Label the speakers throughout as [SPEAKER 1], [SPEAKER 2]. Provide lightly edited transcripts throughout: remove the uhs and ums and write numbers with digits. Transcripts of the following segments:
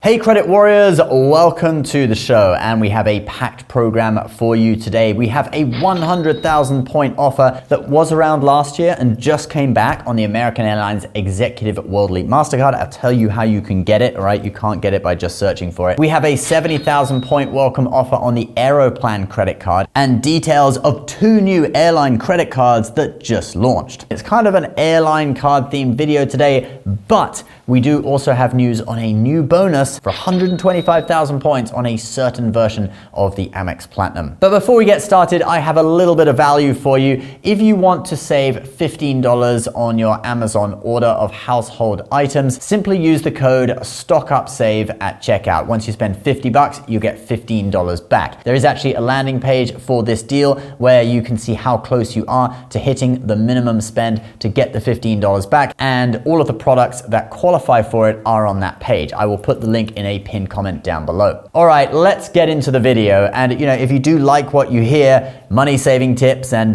[SPEAKER 1] Hey credit warriors, welcome to the show, and we have a packed program for you today. We have a 100,000 point offer that was around last year and just came back on the American Airlines Executive World Elite MasterCard. I'll tell you how you can get it, all right? You can't get it by just searching for it. We have a 70,000 point welcome offer on the Aeroplan credit card and details of 2 new airline credit cards that just launched. It's kind of an airline card themed video today, but we do also have news on a new bonus for 125,000 points on a certain version of the Amex Platinum. But before we get started, I have a little bit of value for you. If you want to save $15 on your Amazon order of household items, simply use the code STOCKUPSAVE at checkout. Once you spend $50, you get $15 back. There is actually a landing page for this deal where you can see how close you are to hitting the minimum spend to get the $15 back, and all of the products that qualify for it are on that page. I will put the link in a pinned comment down below. All right, let's get into the video. And if you do like what you hear, money saving tips and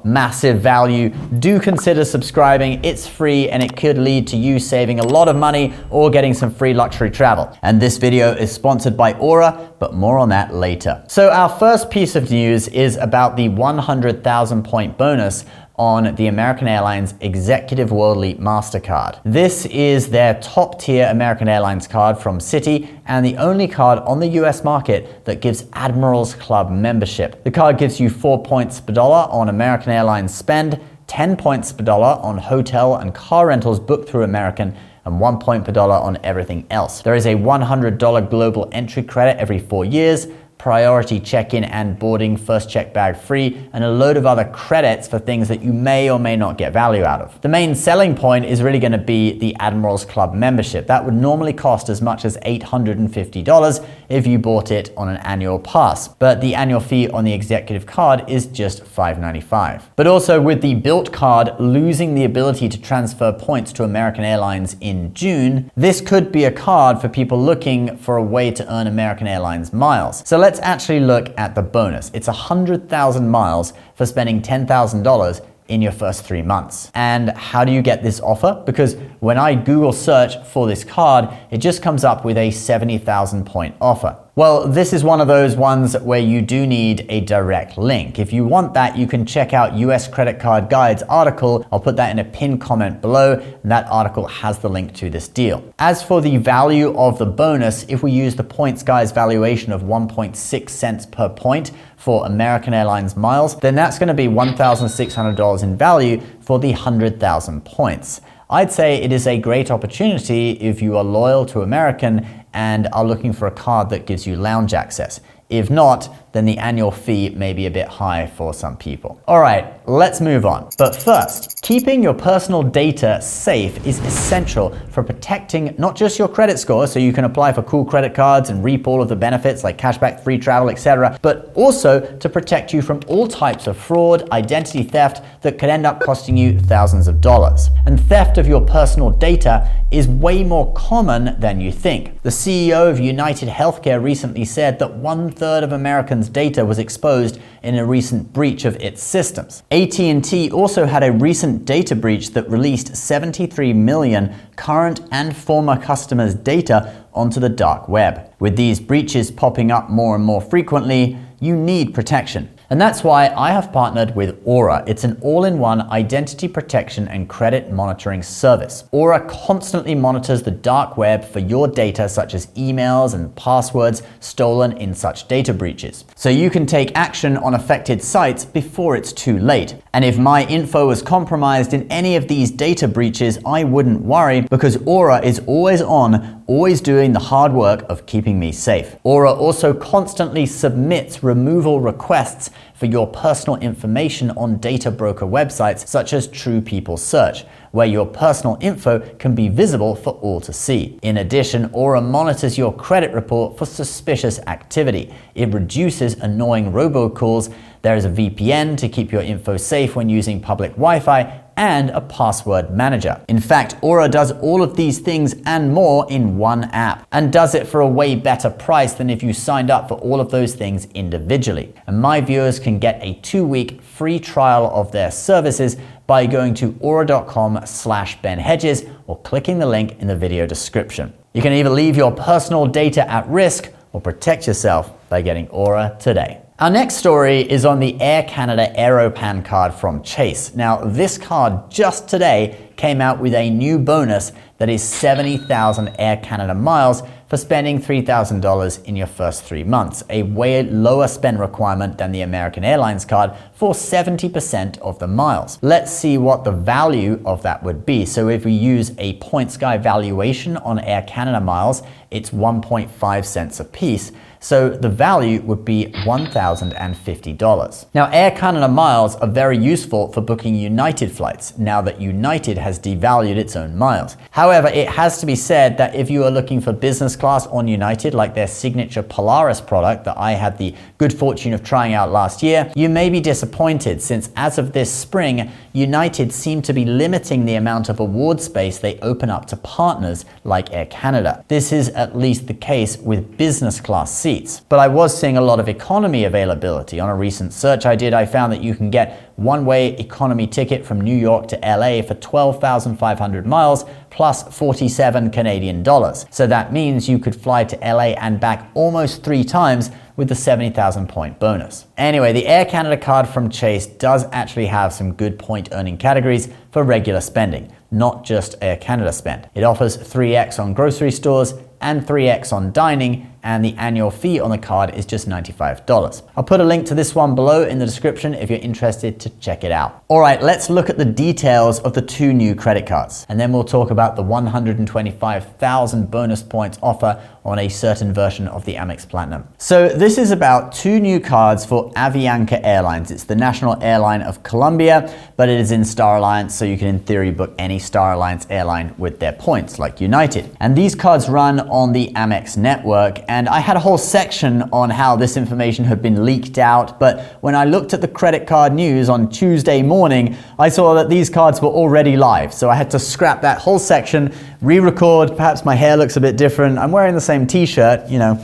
[SPEAKER 1] massive value, do consider subscribing. It's free and it could lead to you saving a lot of money or getting some free luxury travel. And this video is sponsored by Aura, but more on that later. So our first piece of news is about the 100,000 point bonus on the American Airlines Executive World Elite MasterCard. This is their top tier American Airlines card from Citi and the only card on the US market that gives Admirals Club membership. The card gives you 4 points per dollar on American Airlines spend, 10 points per dollar on hotel and car rentals booked through American, and 1 point per dollar on everything else. There is a $100 global entry credit every 4 years, priority check-in and boarding, first check bag free, and a load of other credits for things that you may or may not get value out of. The main selling point is really going to be the Admirals Club membership. That would normally cost as much as $850 if you bought it on an annual pass, but the annual fee on the executive card is just $595. But also with the Built card losing the ability to transfer points to American Airlines in June, this could be a card for people looking for a way to earn American Airlines miles. So let's actually look at the bonus. It's 100,000 miles for spending $10,000 in your first 3 months. And how do you get this offer? Because when I Google search for this card, it just comes up with a 70,000 point offer. Well, this is one of those ones where you do need a direct link. If you want that, you can check out US Credit Card Guide's article. I'll put that in a pinned comment below, and that article has the link to this deal. As for the value of the bonus, if we use the Points Guy's valuation of 1.6 cents per point for American Airlines miles, then that's going to be $1,600 in value for the 100,000 points. I'd say it is a great opportunity if you are loyal to American and are looking for a card that gives you lounge access. If not, then the annual fee may be a bit high for some people. All right, let's move on. But first, keeping your personal data safe is essential for protecting not just your credit score, so you can apply for cool credit cards and reap all of the benefits like cashback, free travel, etc., but also to protect you from all types of fraud, identity theft that could end up costing you thousands of dollars. And theft of your personal data is way more common than you think. The CEO of United Healthcare recently said that 1/3 of Americans' data was exposed in a recent breach of its systems. AT&T also had a recent data breach that released 73 million current and former customers' data onto the dark web. With these breaches popping up more and more frequently, you need protection. And that's why I have partnered with Aura. It's an all-in-one identity protection and credit monitoring service. Aura constantly monitors the dark web for your data, such as emails and passwords stolen in such data breaches. So you can take action on affected sites before it's too late. And if my info was compromised in any of these data breaches, I wouldn't worry because Aura is always on, always doing the hard work of keeping me safe. Aura also constantly submits removal requests for your personal information on data broker websites such as True People Search, where your personal info can be visible for all to see. In addition, Aura monitors your credit report for suspicious activity. It reduces annoying robocalls. There is a VPN to keep your info safe when using public Wi-Fi, and a password manager. In fact, Aura does all of these things and more in one app, and does it for a way better price than if you signed up for all of those things individually. And my viewers can get a 2-week free trial of their services by going to aura.com/Ben Hedges or clicking the link in the video description. You can either leave your personal data at risk or protect yourself by getting Aura today. Our next story is on the Air Canada Aeroplan card from Chase. Now, this card just today came out with a new bonus that is 70,000 Air Canada miles for spending $3,000 in your first 3 months, a way lower spend requirement than the American Airlines card for 70% of the miles. Let's see what the value of that would be. So if we use a PointsGuy valuation on Air Canada miles, it's 1.5 cents a piece. So the value would be $1,050. Now, Air Canada miles are very useful for booking United flights now that United has devalued its own miles. However, it has to be said that if you are looking for business class on United, like their signature Polaris product that I had the good fortune of trying out last year, you may be disappointed since as of this spring, United seem to be limiting the amount of award space they open up to partners like Air Canada. This is at least the case with business class seats. But I was seeing a lot of economy availability. On a recent search I did, I found that you can get one-way economy ticket from New York to LA for 12,500 miles plus 47 Canadian dollars. So that means you could fly to LA and back almost 3 times with the 70,000 point bonus. Anyway, the Air Canada card from Chase does actually have some good point earning categories for regular spending, not just Air Canada spend. It offers 3x on grocery stores and 3x on dining, and the annual fee on the card is just $95. I'll put a link to this one below in the description if you're interested to check it out. All right, let's look at the details of the 2 new credit cards, and then we'll talk about the 125,000 bonus points offer on a certain version of the Amex Platinum. So this is about 2 new cards for Avianca Airlines. It's the national airline of Colombia, but it is in Star Alliance, so you can in theory book any Star Alliance airline with their points, like United. And these cards run on the Amex network, and I had a whole section on how this information had been leaked out, but when I looked at the credit card news on Tuesday morning, I saw that these cards were already live, so I had to scrap that whole section, re-record. Perhaps my hair looks a bit different. I'm wearing the same t-shirt, you know.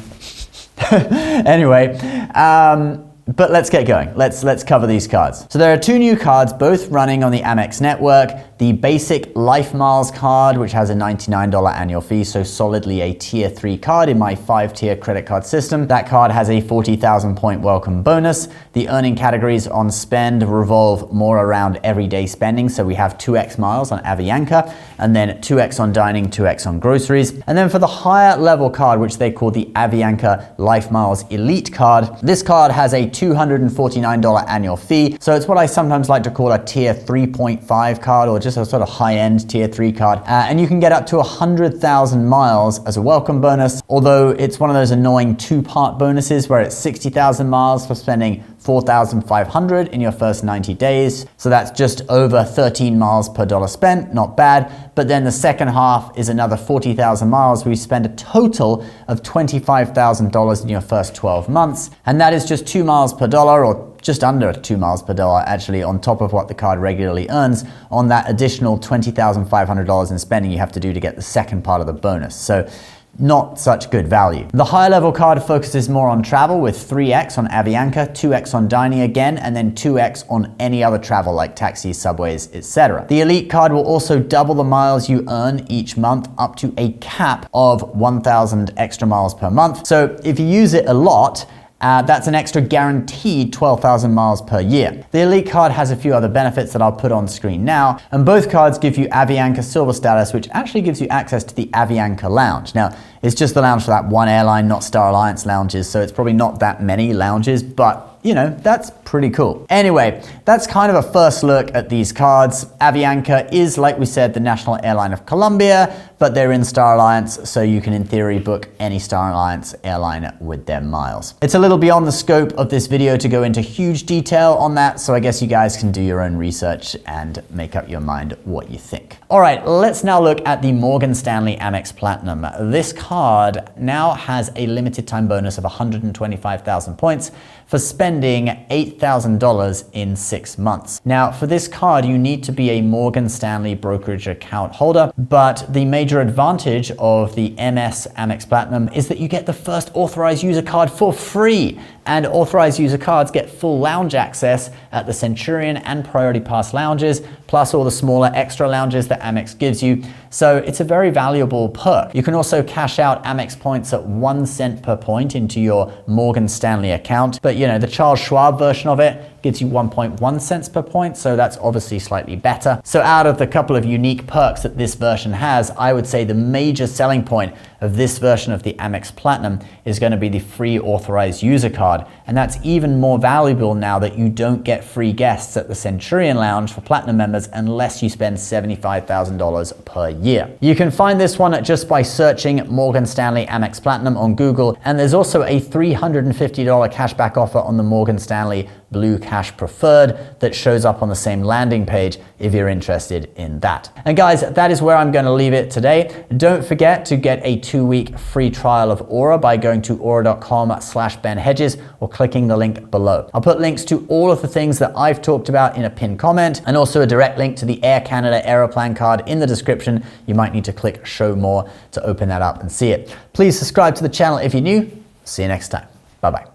[SPEAKER 1] Anyway, but let's get going. Let's cover these cards. So there are 2 new cards, both running on the Amex network. The basic Life Miles card, which has a $99 annual fee, so solidly a tier 3 card in my 5-tier credit card system. That card has a 40,000 point welcome bonus. The earning categories on spend revolve more around everyday spending. So we have 2x miles on Avianca, and then 2x on dining, 2x on groceries. And then for the higher level card, which they call the Avianca Life Miles Elite card, this card has a $249 annual fee. So it's what I sometimes like to call a tier 3.5 card, or just a sort of high-end tier 3 card. And you can get up to 100,000 miles as a welcome bonus, although it's one of those annoying 2-part bonuses where it's 60,000 miles for spending 4,500 in your first 90 days. So that's just over 13 miles per dollar spent, not bad. But then the second half is another 40,000 miles where you spend a total of $25,000 in your first 12 months. And that is just 2 miles per dollar, or just under 2 miles per dollar actually, on top of what the card regularly earns on that additional $20,500 in spending you have to do to get the second part of the bonus. So not such good value. The higher level card focuses more on travel with 3x on Avianca, 2x on dining again, and then 2x on any other travel like taxis, subways, etc. The Elite card will also double the miles you earn each month up to a cap of 1,000 extra miles per month. So if you use it a lot, that's an extra guaranteed 12,000 miles per year. The Elite card has a few other benefits that I'll put on screen now, and both cards give you Avianca Silver status, which actually gives you access to the Avianca Lounge. Now, it's just the lounge for that one airline, not Star Alliance lounges, so it's probably not that many lounges, but you know, that's pretty cool. Anyway, that's kind of a first look at these cards. Avianca is, like we said, the national airline of Colombia, but they're in Star Alliance, so you can in theory book any Star Alliance airline with their miles. It's a little beyond the scope of this video to go into huge detail on that, so I guess you guys can do your own research and make up your mind what you think. All right, let's now look at the Morgan Stanley Amex Platinum. This card now has a limited time bonus of 125,000 points for spending $8,000 in 6 months. Now, for this card, you need to be a Morgan Stanley brokerage account holder, but the major advantage of the MS Amex Platinum is that you get the first authorized user card for free, and authorized user cards get full lounge access at the Centurion and Priority Pass lounges, plus all the smaller extra lounges that that Amex gives you. So it's a very valuable perk. You can also cash out Amex points at 1 cent per point into your Morgan Stanley account. But the Charles Schwab version of it gives you 1.1 cents per point, so that's obviously slightly better. So out of the couple of unique perks that this version has, I would say the major selling point of this version of the Amex Platinum is going to be the free authorized user card. And that's even more valuable now that you don't get free guests at the Centurion Lounge for Platinum members unless you spend $75,000 per year. You can find this one just by searching Morgan Stanley Amex Platinum on Google, and there's also a $350 cashback offer on the Morgan Stanley Blue Cash Preferred that shows up on the same landing page if you're interested in that. And guys, that is where I'm going to leave it today. Don't forget to get a 2-week free trial of Aura by going to aura.com/BenHedges or clicking the link below. I'll put links to all of the things that I've talked about in a pinned comment, and also a direct link to the Air Canada Aeroplan card in the description. You might need to click show more to open that up and see it. Please subscribe to the channel if you're new. See you next time. Bye-bye.